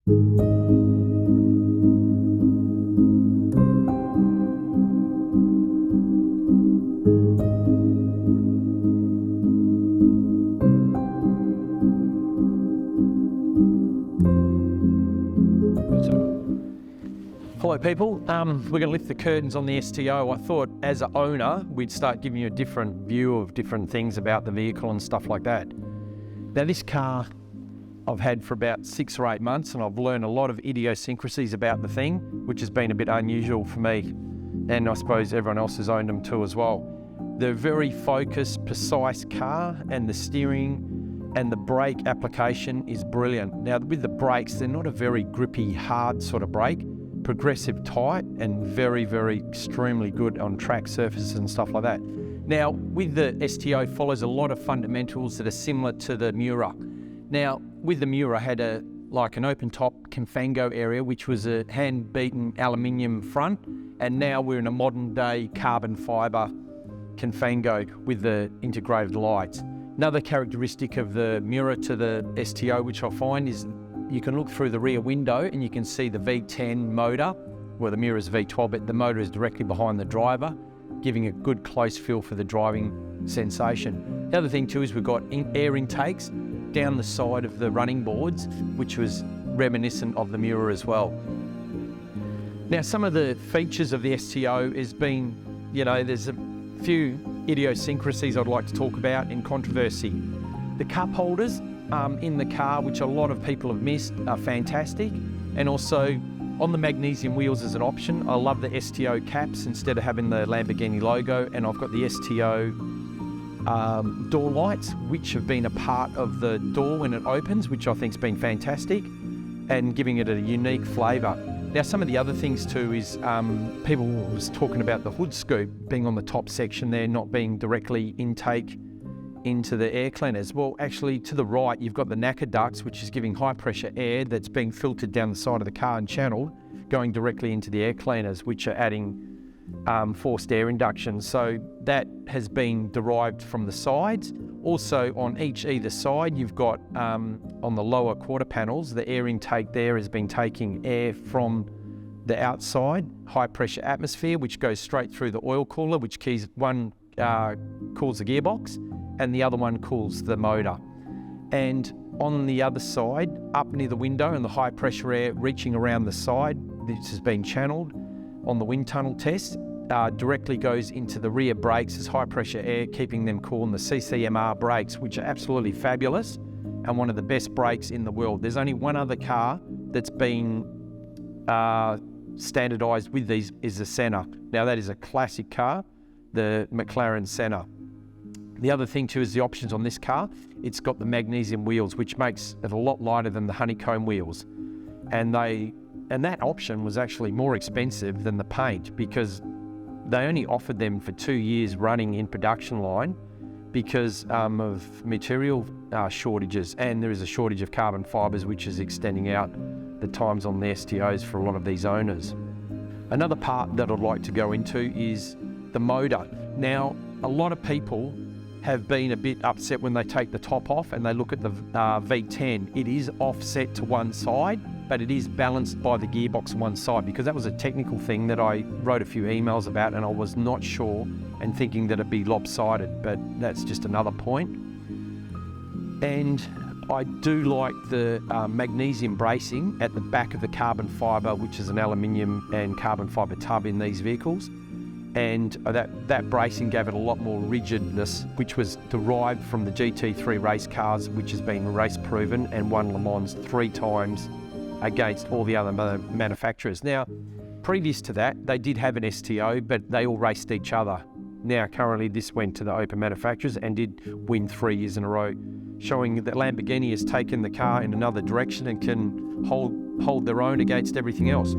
Hello people, we're going to lift the curtains on the STO. I thought as an owner we'd start giving you a different view of different things about the vehicle and stuff like that. Now this car I've had for about 6 or 8 months and I've learned a lot of idiosyncrasies about the thing, which has been a bit unusual for me, and I suppose everyone else has owned them too as well. They're a very focused, precise car, and the steering and the brake application is brilliant. Now with the brakes, they're not a very grippy, hard sort of brake. Progressive tight and very, very extremely good on track surfaces and stuff like that. Now with the STO follows a lot of fundamentals that are similar to the Miura. Now with the Miura had like an open top Confango area, which was a hand beaten aluminium front, and now we're in a modern day carbon fibre Confango with the integrated lights. Another characteristic of the Miura to the STO, which I find, is you can look through the rear window and you can see the V10 motor, well the Miura's V12, but the motor is directly behind the driver, giving a good close feel for the driving sensation. The other thing too is we've got air intakes down the side of the running boards, which was reminiscent of the Miura as well. Now some of the features of the STO has been, there's a few idiosyncrasies I'd like to talk about in controversy. The cup holders in the car, which a lot of people have missed, are fantastic, and also on the magnesium wheels as an option. I love the STO caps instead of having the Lamborghini logo, and I've got the STO door lights, which have been a part of the door when it opens, which I think's been fantastic and giving it a unique flavour. Now some of the other things too is people was talking about the hood scoop being on the top section there, not being directly intake into the air cleaners. Well, actually to the right you've got the NACA ducts, which is giving high pressure air that's being filtered down the side of the car and channeled, going directly into the air cleaners, which are adding forced air induction. So that has been derived from the sides. Also on either side you've got on the lower quarter panels, the air intake there has been taking air from the outside high pressure atmosphere, which goes straight through the oil cooler, which one cools the gearbox and the other one cools the motor. And on the other side, up near the window, and the high pressure air reaching around the side, this has been channeled on the wind tunnel test, directly goes into the rear brakes as high pressure air, keeping them cool, and the CCMR brakes, which are absolutely fabulous and one of the best brakes in the world. There's only one other car that's been standardised with these, is the Senna. Now that is a classic car, the McLaren Senna. The other thing too is the options on this car. It's got the magnesium wheels, which makes it a lot lighter than the honeycomb wheels. And that option was actually more expensive than the paint, because they only offered them for 2 years running in production line because of material shortages, and there is a shortage of carbon fibres, which is extending out the times on the STOs for a lot of these owners. Another part that I'd like to go into is the motor. Now, a lot of people have been a bit upset when they take the top off and they look at the V10. It is offset to one side, but it is balanced by the gearbox on one side, because that was a technical thing that I wrote a few emails about and I was not sure and thinking that it'd be lopsided, but that's just another point. And I do like the magnesium bracing at the back of the carbon fibre, which is an aluminium and carbon fibre tub in these vehicles. And that bracing gave it a lot more rigidness, which was derived from the GT3 race cars, which has been race proven and won Le Mans 3 times against all the other manufacturers. Now, previous to that, they did have an STO, but they all raced each other. Now, currently, this went to the open manufacturers and did win 3 years in a row, showing that Lamborghini has taken the car in another direction and can hold their own against everything else.